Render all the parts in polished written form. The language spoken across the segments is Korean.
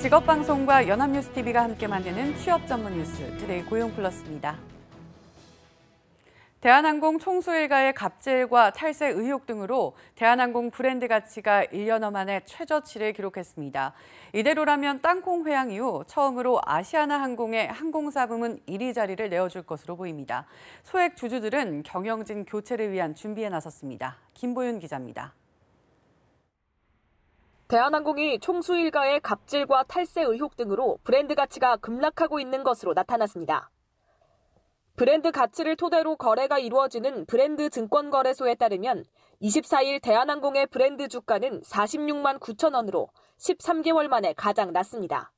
직업방송과 연합뉴스TV가 함께 만드는 취업 전문 뉴스 투데이 고용플러스입니다. 대한항공 총수 일가의 갑질과 탈세 의혹 등으로 대한항공 브랜드 가치가 1년여 만에 최저치를 기록했습니다. 이대로라면 땅콩 회항 이후 처음으로 아시아나항공의 항공사 부문 1위 자리를 내어줄 것으로 보입니다. 소액 주주들은 경영진 교체를 위한 준비에 나섰습니다. 김보윤 기자입니다. 대한항공이 총수 일가의 갑질과 탈세 의혹 등으로 브랜드 가치가 급락하고 있는 것으로 나타났습니다. 브랜드 가치를 토대로 거래가 이루어지는 브랜드 증권거래소에 따르면 24일 대한항공의 브랜드 주가는 46만 9천 원으로 13개월 만에 가장 낮습니다.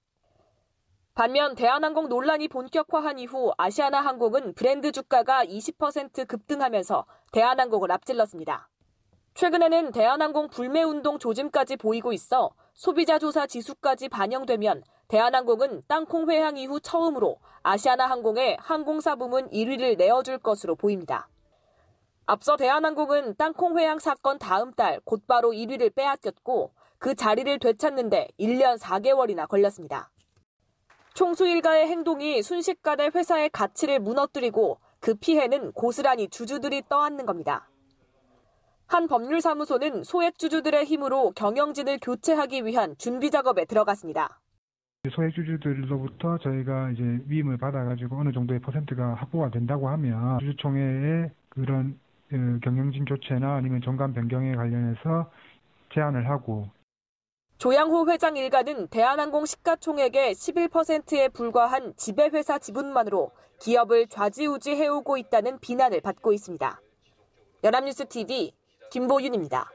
반면 대한항공 논란이 본격화한 이후 아시아나항공은 브랜드 주가가 20% 급등하면서 대한항공을 앞질렀습니다. 최근에는 대한항공 불매운동 조짐까지 보이고 있어 소비자 조사 지수까지 반영되면 대한항공은 땅콩 회항 이후 처음으로 아시아나항공의 항공사 부문 1위를 내어줄 것으로 보입니다. 앞서 대한항공은 땅콩 회항 사건 다음 달 곧바로 1위를 빼앗겼고 그 자리를 되찾는데 1년 4개월이나 걸렸습니다. 총수 일가의 행동이 순식간에 회사의 가치를 무너뜨리고 그 피해는 고스란히 주주들이 떠안는 겁니다. 한 법률사무소는 소액 주주들의 힘으로 경영진을 교체하기 위한 준비 작업에 들어갔습니다. 소액 주주들로부터 저희가 이제 위임을 받아가지고 어느 정도의 퍼센트가 확보가 된다고 하면 주주총회에 그런 경영진 교체나 아니면 정관 변경에 관련해서 제안을 하고. 조양호 회장 일가는 대한항공 시가총액의 11%에 불과한 지배회사 지분만으로 기업을 좌지우지해오고 있다는 비난을 받고 있습니다. 연합뉴스TV 김보윤입니다.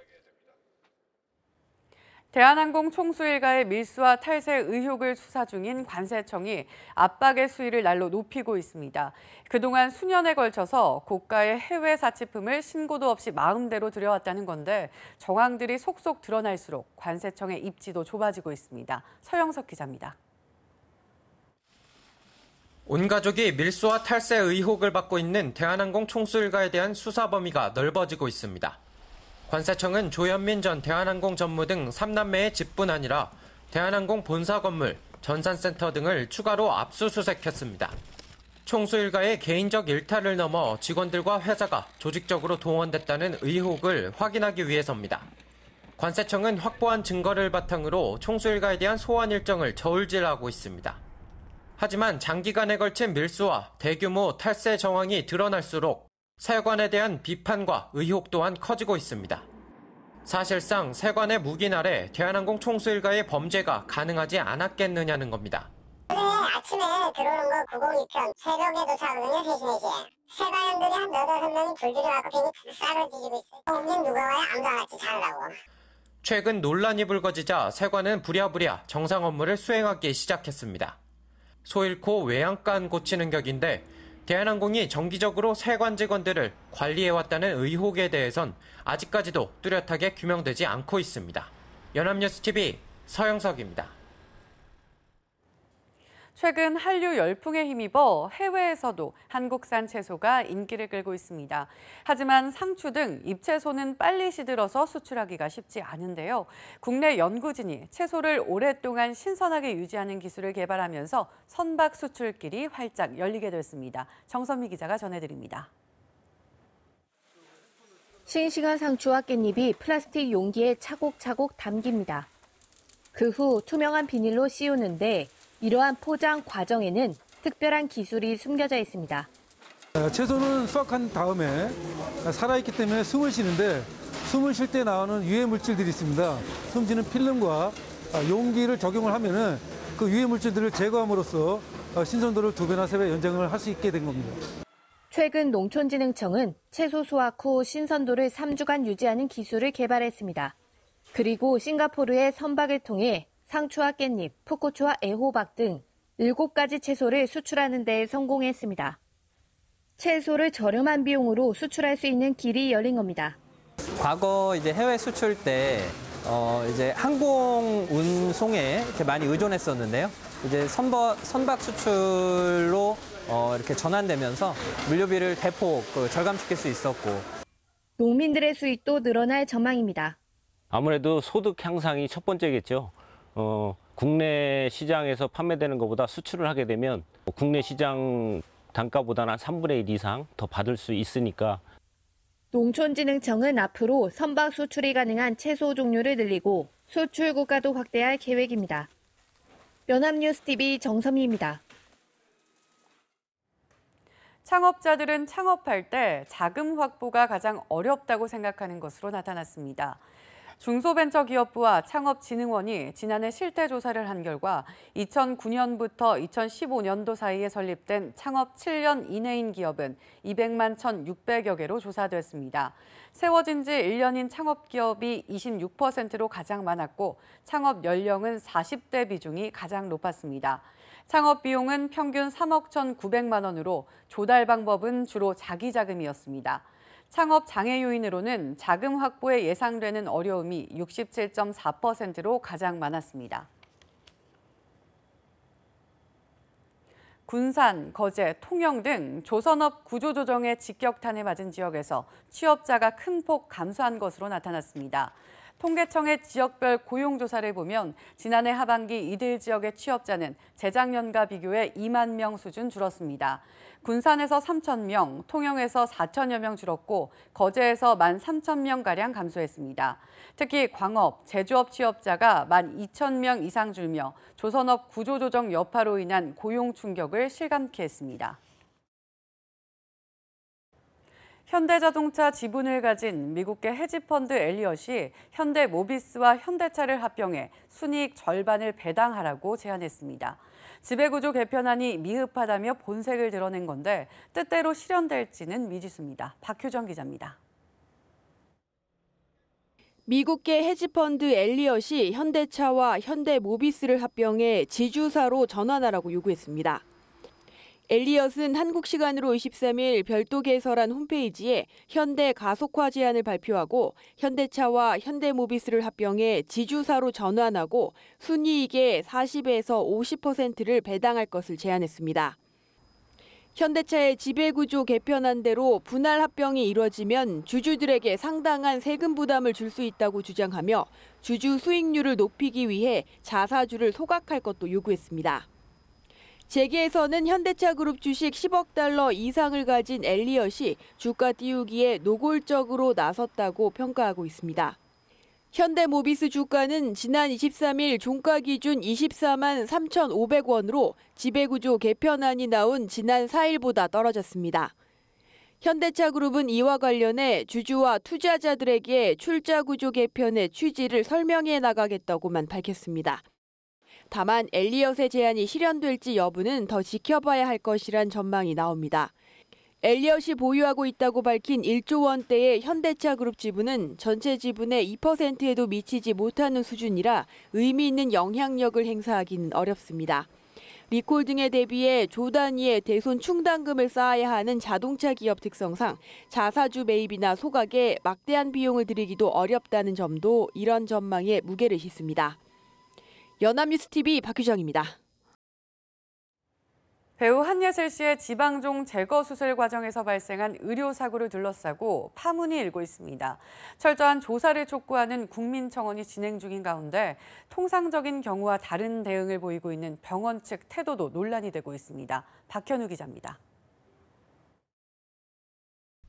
대한항공 총수 일가의 밀수와 탈세 의혹을 수사 중인 관세청이 압박의 수위를 날로 높이고 있습니다. 그동안 수년에 걸쳐서 고가의 해외 사치품을 신고도 없이 마음대로 들여왔다는 건데 정황들이 속속 드러날수록 관세청의 입지도 좁아지고 있습니다. 서영석 기자입니다. 온 가족이 밀수와 탈세 의혹을 받고 있는 대한항공 총수 일가에 대한 수사 범위가 넓어지고 있습니다. 관세청은 조현민 전 대한항공 전무 등 3남매의 집뿐 아니라 대한항공 본사 건물, 전산센터 등을 추가로 압수수색했습니다. 총수 일가의 개인적 일탈을 넘어 직원들과 회사가 조직적으로 동원됐다는 의혹을 확인하기 위해서입니다. 관세청은 확보한 증거를 바탕으로 총수 일가에 대한 소환 일정을 저울질하고 있습니다. 하지만 장기간에 걸친 밀수와 대규모 탈세 정황이 드러날수록 세관에 대한 비판과 의혹 또한 커지고 있습니다. 사실상 세관의 묵인 아래 대한항공 총수 일가의 범죄가 가능하지 않았겠느냐는 겁니다. 아침에 들어오는 거 902편 새벽에 도착하거든요. 3시, 4시에. 세관원들이 한 8-9명이 줄줄이 와서 비행기 싹을 뒤지고 있어요. 오면 누가 와야 아무도 안 같이 잘라고. 최근 논란이 불거지자 세관은 부랴부랴 정상 업무를 수행하기 시작했습니다. 소 잃고 외양간 고치는 격인데 대한항공이 정기적으로 세관 직원들을 관리해왔다는 의혹에 대해선 아직까지도 뚜렷하게 규명되지 않고 있습니다. 연합뉴스TV 서영석입니다. 최근 한류 열풍에 힘입어 해외에서도 한국산 채소가 인기를 끌고 있습니다. 하지만 상추 등 잎채소는 빨리 시들어서 수출하기가 쉽지 않은데요. 국내 연구진이 채소를 오랫동안 신선하게 유지하는 기술을 개발하면서 선박 수출길이 활짝 열리게 됐습니다. 정선미 기자가 전해드립니다. 싱싱한 상추와 깻잎이 플라스틱 용기에 차곡차곡 담깁니다. 그 후 투명한 비닐로 씌우는데 이러한 포장 과정에는 특별한 기술이 숨겨져 있습니다. 채소는 수확한 다음에 살아있기 때문에 숨을 쉬는데 숨을 쉴 때 나오는 유해 물질들이 있습니다. 숨쉬는 필름과 용기를 적용을 하면은 그 유해 물질들을 제거함으로써 신선도를 2배나 3배 연장을 할 수 있게 된 겁니다. 최근 농촌진흥청은 채소 수확 후 신선도를 3주간 유지하는 기술을 개발했습니다. 그리고 싱가포르의 선박을 통해 상추와 깻잎, 풋고추와 애호박 등 7가지 채소를 수출하는 데 성공했습니다. 채소를 저렴한 비용으로 수출할 수 있는 길이 열린 겁니다. 과거 이제 해외 수출 때 이제 항공 운송에 이렇게 많이 의존했었는데요. 이제 선박 수출로 이렇게 전환되면서 물류비를 대폭 절감시킬 수 있었고. 농민들의 수익도 늘어날 전망입니다. 아무래도 소득 향상이 첫 번째겠죠. 국내 시장에서 판매되는 것보다 수출을 하게 되면 국내 시장 단가보다는 한 3분의 1 이상 더 받을 수 있으니까. 농촌진흥청은 앞으로 선박 수출이 가능한 채소 종류를 늘리고 수출 국가도 확대할 계획입니다. 연합뉴스TV 정선미입니다. 창업자들은 창업할 때 자금 확보가 가장 어렵다고 생각하는 것으로 나타났습니다. 중소벤처기업부와 창업진흥원이 지난해 실태조사를 한 결과 2009년부터 2015년도 사이에 설립된 창업 7년 이내인 기업은 200만 1,600여 개로 조사됐습니다. 세워진 지 1년인 창업기업이 26%로 가장 많았고 창업 연령은 40대 비중이 가장 높았습니다. 창업 비용은 평균 3억 1,900만 원으로 조달 방법은 주로 자기 자금이었습니다. 창업 장애 요인으로는 자금 확보에 예상되는 어려움이 67.4%로 가장 많았습니다. 군산, 거제, 통영 등 조선업 구조조정의 직격탄을 맞은 지역에서 취업자가 큰 폭 감소한 것으로 나타났습니다. 통계청의 지역별 고용조사를 보면 지난해 하반기 이들 지역의 취업자는 재작년과 비교해 2만 명 수준 줄었습니다. 군산에서 3,000명, 통영에서 4,000여 명 줄었고 거제에서 13,000명가량 감소했습니다. 특히 광업, 제조업 취업자가 12,000명 이상 줄며 조선업 구조조정 여파로 인한 고용 충격을 실감케 했습니다. 현대자동차 지분을 가진 미국계 헤지펀드 엘리엇이 현대모비스와 현대차를 합병해 순이익 절반을 배당하라고 제안했습니다. 지배구조 개편안이 미흡하다며 본색을 드러낸 건데 뜻대로 실현될지는 미지수입니다. 박효정 기자입니다. 미국계 헤지펀드 엘리엇이 현대차와 현대모비스를 합병해 지주사로 전환하라고 요구했습니다. 엘리엇은 한국 시간으로 23일 별도 개설한 홈페이지에 현대 가속화 제안을 발표하고 현대차와 현대모비스를 합병해 지주사로 전환하고 순이익의 40에서 50%를 배당할 것을 제안했습니다. 현대차의 지배구조 개편안대로 분할 합병이 이뤄지면 주주들에게 상당한 세금 부담을 줄 수 있다고 주장하며 주주 수익률을 높이기 위해 자사주를 소각할 것도 요구했습니다. 재계에서는 현대차 그룹 주식 10억 달러 이상을 가진 엘리엇이 주가 띄우기에 노골적으로 나섰다고 평가하고 있습니다. 현대모비스 주가는 지난 23일 종가 기준 24만 3,500원으로 지배구조 개편안이 나온 지난 4일보다 떨어졌습니다. 현대차 그룹은 이와 관련해 주주와 투자자들에게 출자구조 개편의 취지를 설명해 나가겠다고만 밝혔습니다. 다만 엘리엇의 제안이 실현될지 여부는 더 지켜봐야 할 것이란 전망이 나옵니다. 엘리엇이 보유하고 있다고 밝힌 1조 원대의 현대차 그룹 지분은 전체 지분의 2%에도 미치지 못하는 수준이라 의미 있는 영향력을 행사하기는 어렵습니다. 리콜 등에 대비해 조 단위의 대손 충당금을 쌓아야 하는 자동차 기업 특성상 자사주 매입이나 소각에 막대한 비용을 들이기도 어렵다는 점도 이런 전망에 무게를 싣습니다. 연합뉴스TV 박효정입니다. 배우 한예슬 씨의 지방종 제거 수술 과정에서 발생한 의료사고를 둘러싸고 파문이 일고 있습니다. 철저한 조사를 촉구하는 국민청원이 진행 중인 가운데 통상적인 경우와 다른 대응을 보이고 있는 병원 측 태도도 논란이 되고 있습니다. 박현우 기자입니다.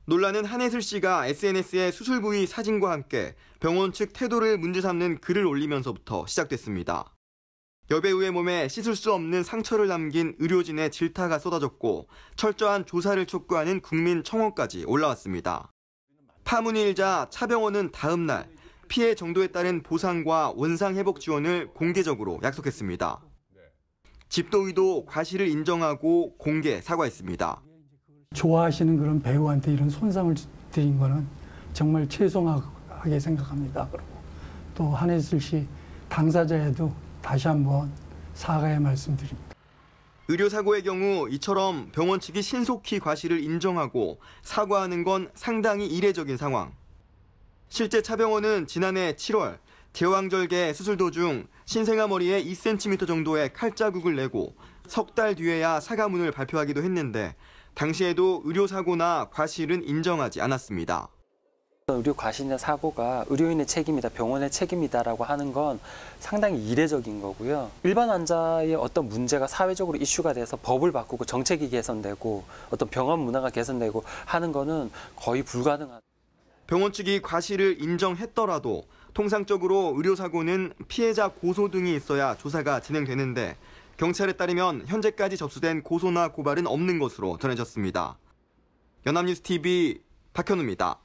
논란은 한예슬 씨가 SNS에 수술 부위 사진과 함께 병원 측 태도를 문제 삼는 글을 올리면서부터 시작됐습니다. 여배우의 몸에 씻을 수 없는 상처를 남긴 의료진의 질타가 쏟아졌고 철저한 조사를 촉구하는 국민청원까지 올라왔습니다. 파문이 일자 차병원은 다음 날 피해 정도에 따른 보상과 원상회복 지원을 공개적으로 약속했습니다. 집도의도 과실을 인정하고 공개 사과했습니다. 좋아하시는 그런 배우한테 이런 손상을 드린 거는 정말 죄송하게 생각합니다. 그리고 또 한예슬 씨 당사자에도 다시 한번 사과의 말씀드립니다. 의료사고의 경우 이처럼 병원 측이 신속히 과실을 인정하고 사과하는 건 상당히 이례적인 상황. 실제 차병원은 지난해 7월 제왕절개 수술 도중 신생아 머리에 2cm 정도의 칼자국을 내고 석 달 뒤에야 사과문을 발표하기도 했는데 당시에도 의료사고나 과실은 인정하지 않았습니다. 의료 과실이나 사고가 의료인의 책임이다, 병원의 책임이다라고 하는 건 상당히 이례적인 거고요. 일반 환자의 어떤 문제가 사회적으로 이슈가 돼서 법을 바꾸고 정책이 개선되고 어떤 병원 문화가 개선되고 하는 거는 거의 불가능하다. 병원 측이 과실을 인정했더라도 통상적으로 의료사고는 피해자 고소 등이 있어야 조사가 진행되는데 경찰에 따르면 현재까지 접수된 고소나 고발은 없는 것으로 전해졌습니다. 연합뉴스TV 박현우입니다.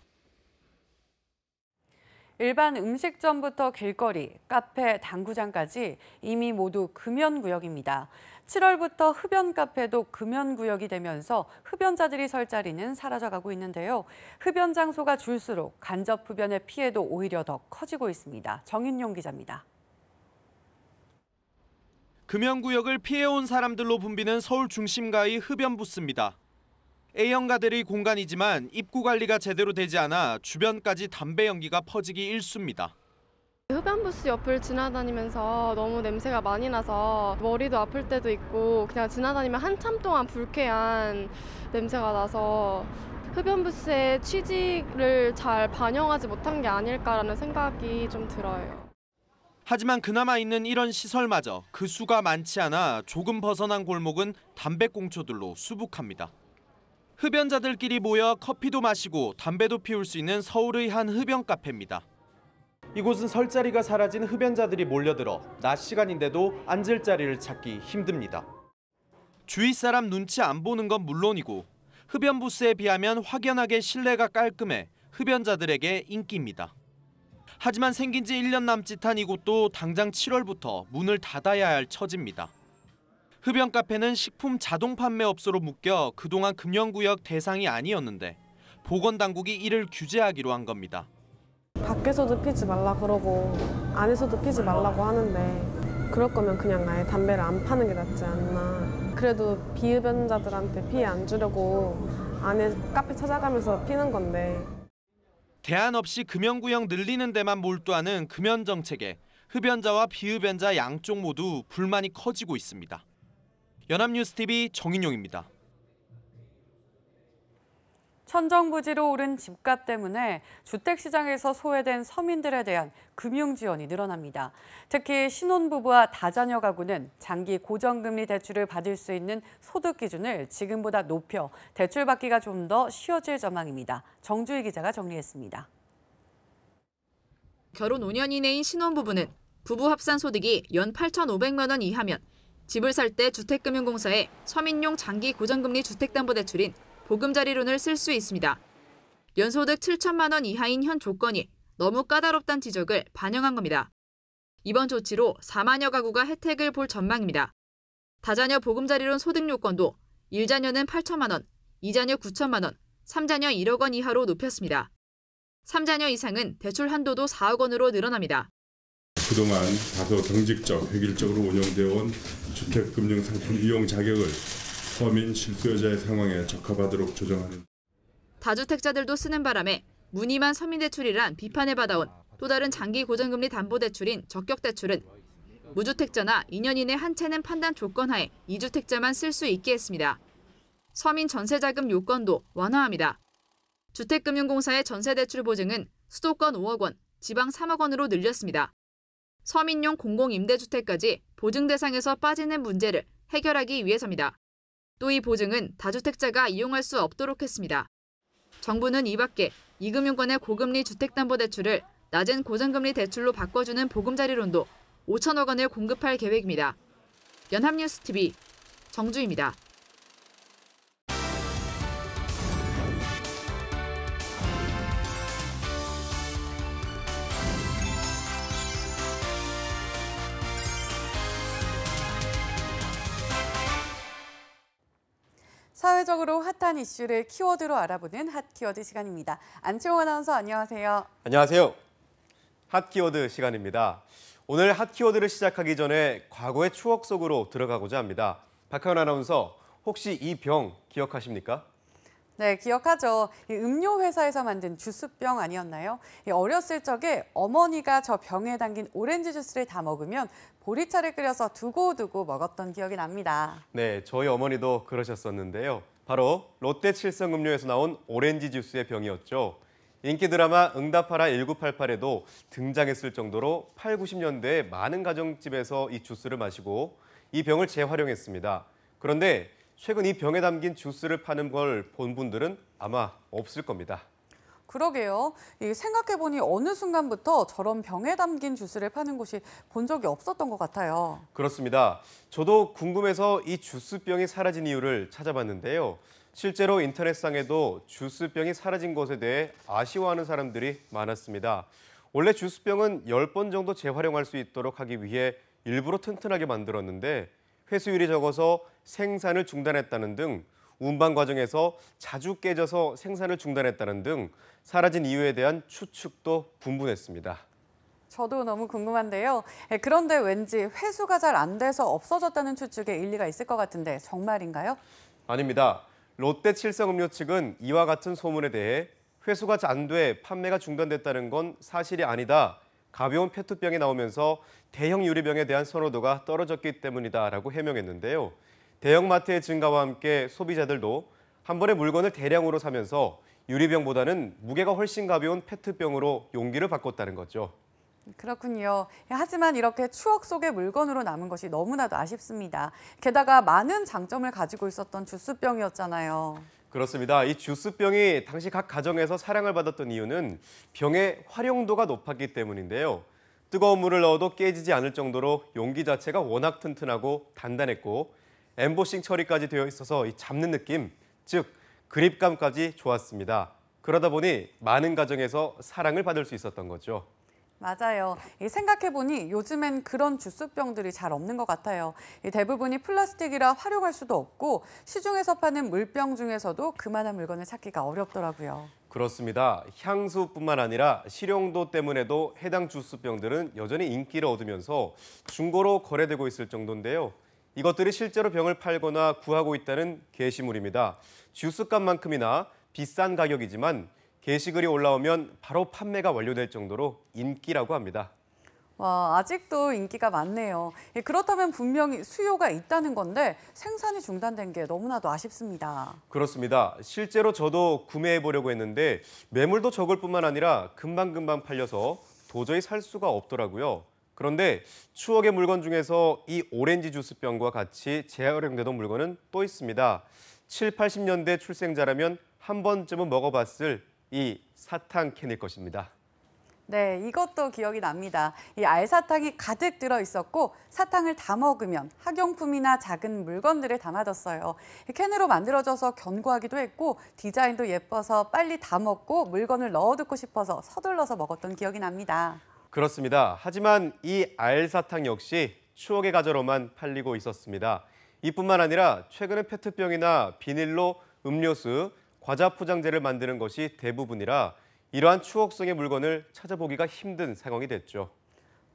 일반 음식점부터 길거리, 카페, 당구장까지 이미 모두 금연구역입니다. 7월부터 흡연 카페도 금연구역이 되면서 흡연자들이 설 자리는 사라져가고 있는데요. 흡연 장소가 줄수록 간접 흡연의 피해도 오히려 더 커지고 있습니다. 정인용 기자입니다. 금연구역을 피해온 사람들로 붐비는 서울 중심가의 흡연 부스입니다. A형 가들의 공간이지만 입구 관리가 제대로 되지 않아 주변까지 담배 연기가 퍼지기 일쑤입니다. 흡연 부스 옆을 지나다니면서 너무 냄새가 많이 나서 머리도 아플 때도 있고 그냥 지나다니면 한참 동안 불쾌한 냄새가 나서 흡연 부스의 취지를 잘 반영하지 못한 게 아닐까라는 생각이 좀 들어요. 하지만 그나마 있는 이런 시설마저 그 수가 많지 않아 조금 벗어난 골목은 담배꽁초들로 수북합니다. 흡연자들끼리 모여 커피도 마시고 담배도 피울 수 있는 서울의 한 흡연 카페입니다. 이곳은 설 자리가 사라진 흡연자들이 몰려들어 낮 시간인데도 앉을 자리를 찾기 힘듭니다. 주위 사람 눈치 안 보는 건 물론이고 흡연 부스에 비하면 확연하게 실내가 깔끔해 흡연자들에게 인기입니다. 하지만 생긴 지 1년 남짓한 이곳도 당장 7월부터 문을 닫아야 할 처지입니다. 흡연 카페는 식품 자동 판매업소로 묶여 그동안 금연구역 대상이 아니었는데 보건당국이 이를 규제하기로 한 겁니다. 밖에서도 피지 말라 그러고 안에서도 피지 말라고 하는데 그럴 거면 그냥 아예 담배를 안 파는 게 낫지 않나. 그래도 비흡연자들한테 피해 안 주려고 안에 카페 찾아가면서 피는 건데. 대안 없이 금연구역 늘리는 데만 몰두하는 금연 정책에 흡연자와 비흡연자 양쪽 모두 불만이 커지고 있습니다. 연합뉴스TV 정인용입니다. 천정부지로 오른 집값 때문에 주택시장에서 소외된 서민들에 대한 금융 지원이 늘어납니다. 특히 신혼부부와 다자녀 가구는 장기 고정금리 대출을 받을 수 있는 소득 기준을 지금보다 높여 대출받기가 좀 더 쉬워질 전망입니다. 정주희 기자가 정리했습니다. 결혼 5년 이내인 신혼부부는 부부 합산 소득이 연 8,500만 원 이하면 집을 살 때 주택금융공사에 서민용 장기 고정금리 주택담보대출인 보금자리론을 쓸 수 있습니다. 연소득 7천만 원 이하인 현 조건이 너무 까다롭다는 지적을 반영한 겁니다. 이번 조치로 4만여 가구가 혜택을 볼 전망입니다. 다자녀 보금자리론 소득 요건도 1자녀는 8천만 원, 2자녀 9천만 원, 3자녀 1억 원 이하로 높였습니다. 3자녀 이상은 대출 한도도 4억 원으로 늘어납니다. 그동안 다소 경직적, 획일적으로 운영되어 온 주택금융상품 이용 자격을 서민 실수요자의 상황에 적합하도록 조정하는. 다주택자들도 쓰는 바람에 무늬만 서민대출이란 비판을 받아온 또 다른 장기 고정금리 담보대출인 적격대출은 무주택자나 2년 이내 한 채는 판단 조건 하에 2주택자만 쓸 수 있게 했습니다. 서민 전세자금 요건도 완화합니다. 주택금융공사의 전세대출 보증은 수도권 5억 원, 지방 3억 원으로 늘렸습니다. 서민용 공공임대주택까지 보증 대상에서 빠지는 문제를 해결하기 위해서입니다. 또 이 보증은 다주택자가 이용할 수 없도록 했습니다. 정부는 이 밖에 이금융권의 고금리 주택담보대출을 낮은 고정금리 대출로 바꿔주는 보금자리론도 5천억 원을 공급할 계획입니다. 연합뉴스TV 정주희입니다. 사회적으로 핫한 이슈를 키워드로 알아보는 핫키워드 시간입니다. 안치홍 아나운서 안녕하세요. 안녕하세요. 핫키워드 시간입니다. 오늘 핫키워드를 시작하기 전에 과거의 추억 속으로 들어가고자 합니다. 박하연 아나운서, 혹시 이 병 기억하십니까? 네, 기억하죠. 음료 회사에서 만든 주스병 아니었나요? 어렸을 적에 어머니가 저 병에 담긴 오렌지 주스를 다 먹으면 보리차를 끓여서 두고두고 먹었던 기억이 납니다. 네, 저희 어머니도 그러셨었는데요. 바로 롯데 칠성음료에서 나온 오렌지 주스의 병이었죠. 인기 드라마 응답하라 1988에도 등장했을 정도로 8, 90년대에 많은 가정집에서 이 주스를 마시고 이 병을 재활용했습니다. 그런데 최근 이 병에 담긴 주스를 파는 걸 본 분들은 아마 없을 겁니다. 그러게요. 생각해보니 어느 순간부터 저런 병에 담긴 주스를 파는 곳이 본 적이 없었던 것 같아요. 그렇습니다. 저도 궁금해서 이 주스병이 사라진 이유를 찾아봤는데요. 실제로 인터넷상에도 주스병이 사라진 것에 대해 아쉬워하는 사람들이 많았습니다. 원래 주스병은 10번 정도 재활용할 수 있도록 하기 위해 일부러 튼튼하게 만들었는데 회수율이 적어서 생산을 중단했다는 등 운반 과정에서 자주 깨져서 생산을 중단했다는 등 사라진 이유에 대한 추측도 분분했습니다. 저도 너무 궁금한데요. 그런데 왠지 회수가 잘 안 돼서 없어졌다는 추측에 일리가 있을 것 같은데 정말인가요? 아닙니다. 롯데 칠성음료 측은 이와 같은 소문에 대해 회수가 안 돼 판매가 중단됐다는 건 사실이 아니다. 가벼운 페트병이 나오면서 대형 유리병에 대한 선호도가 떨어졌기 때문이다라고 해명했는데요. 대형마트의 증가와 함께 소비자들도 한 번에 물건을 대량으로 사면서 유리병보다는 무게가 훨씬 가벼운 페트병으로 용기를 바꿨다는 거죠. 그렇군요. 하지만 이렇게 추억 속의 물건으로 남은 것이 너무나도 아쉽습니다. 게다가 많은 장점을 가지고 있었던 주스병이었잖아요. 그렇습니다. 이 주스병이 당시 각 가정에서 사랑을 받았던 이유는 병의 활용도가 높았기 때문인데요. 뜨거운 물을 넣어도 깨지지 않을 정도로 용기 자체가 워낙 튼튼하고 단단했고 엠보싱 처리까지 되어 있어서 이 잡는 느낌, 즉 그립감까지 좋았습니다. 그러다 보니 많은 가정에서 사랑을 받을 수 있었던 거죠. 맞아요. 생각해보니 요즘엔 그런 주스병들이 잘 없는 것 같아요. 대부분이 플라스틱이라 활용할 수도 없고 시중에서 파는 물병 중에서도 그만한 물건을 찾기가 어렵더라고요. 그렇습니다. 향수뿐만 아니라 실용도 때문에도 해당 주스병들은 여전히 인기를 얻으면서 중고로 거래되고 있을 정도인데요. 이것들이 실제로 병을 팔거나 구하고 있다는 게시물입니다. 주스값만큼이나 비싼 가격이지만 게시글이 올라오면 바로 판매가 완료될 정도로 인기라고 합니다. 와, 아직도 인기가 많네요. 그렇다면 분명히 수요가 있다는 건데 생산이 중단된 게 너무나도 아쉽습니다. 그렇습니다. 실제로 저도 구매해 보려고 했는데 매물도 적을 뿐만 아니라 금방금방 팔려서 도저히 살 수가 없더라고요. 그런데 추억의 물건 중에서 이 오렌지 주스병과 같이 재활용되던 물건은 또 있습니다. 7, 80년대 출생자라면 한 번쯤은 먹어봤을 이 사탕 캔일 것입니다. 네, 이것도 기억이 납니다. 이 알사탕이 가득 들어있었고 사탕을 다 먹으면 학용품이나 작은 물건들을 담아뒀어요. 캔으로 만들어져서 견고하기도 했고 디자인도 예뻐서 빨리 다 먹고 물건을 넣어두고 싶어서 서둘러서 먹었던 기억이 납니다. 그렇습니다. 하지만 이 알사탕 역시 추억의 과자로만 팔리고 있었습니다. 이뿐만 아니라 최근은 페트병이나 비닐로 음료수, 과자 포장재를 만드는 것이 대부분이라 이러한 추억성의 물건을 찾아보기가 힘든 상황이 됐죠.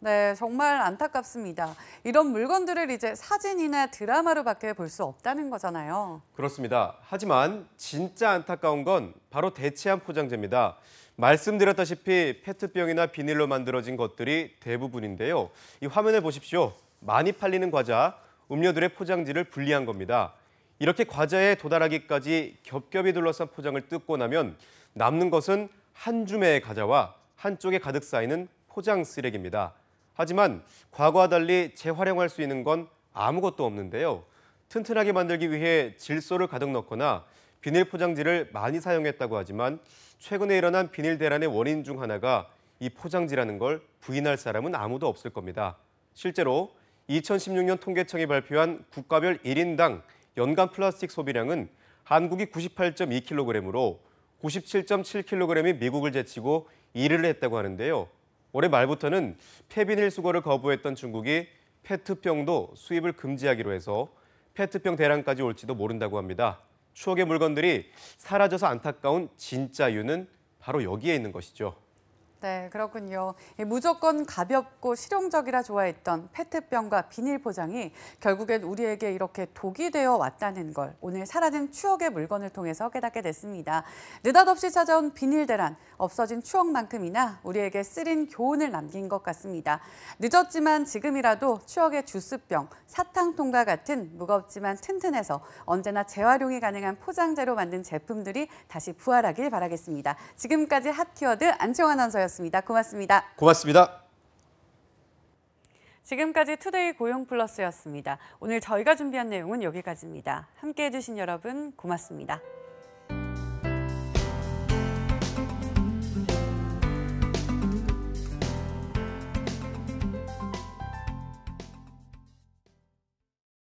네, 정말 안타깝습니다. 이런 물건들을 이제 사진이나 드라마로밖에 볼 수 없다는 거잖아요. 그렇습니다. 하지만 진짜 안타까운 건 바로 대체한 포장재입니다. 말씀드렸다시피 페트병이나 비닐로 만들어진 것들이 대부분인데요. 이 화면을 보십시오. 많이 팔리는 과자, 음료들의 포장지를 분리한 겁니다. 이렇게 과자에 도달하기까지 겹겹이 둘러싼 포장을 뜯고 나면 남는 것은 한 줌의 과자와 한쪽에 가득 쌓이는 포장 쓰레기입니다. 하지만 과거와 달리 재활용할 수 있는 건 아무것도 없는데요. 튼튼하게 만들기 위해 질소를 가득 넣거나 비닐 포장지를 많이 사용했다고 하지만 최근에 일어난 비닐 대란의 원인 중 하나가 이 포장지라는 걸 부인할 사람은 아무도 없을 겁니다. 실제로 2016년 통계청이 발표한 국가별 1인당 연간 플라스틱 소비량은 한국이 98.2kg으로 97.7kg이 미국을 제치고 1위를 했다고 하는데요. 올해 말부터는 폐비닐 수거를 거부했던 중국이 페트병도 수입을 금지하기로 해서 페트병 대란까지 올지도 모른다고 합니다. 추억의 물건들이 사라져서 안타까운 진짜 이유는 바로 여기에 있는 것이죠. 네, 그렇군요. 무조건 가볍고 실용적이라 좋아했던 페트병과 비닐 포장이 결국엔 우리에게 이렇게 독이 되어 왔다는 걸 오늘 사라진 추억의 물건을 통해서 깨닫게 됐습니다. 느닷없이 찾아온 비닐 대란, 없어진 추억만큼이나 우리에게 쓰린 교훈을 남긴 것 같습니다. 늦었지만 지금이라도 추억의 주스병, 사탕통과 같은 무겁지만 튼튼해서 언제나 재활용이 가능한 포장재로 만든 제품들이 다시 부활하길 바라겠습니다. 지금까지 핫키워드 안채영 아나운서였습니다. 고맙습니다. 고맙습니다. 지금까지 투데이 고용플러스였습니다. 오늘 저희가 준비한 내용은 여기까지입니다. 함께해 주신 여러분 고맙습니다.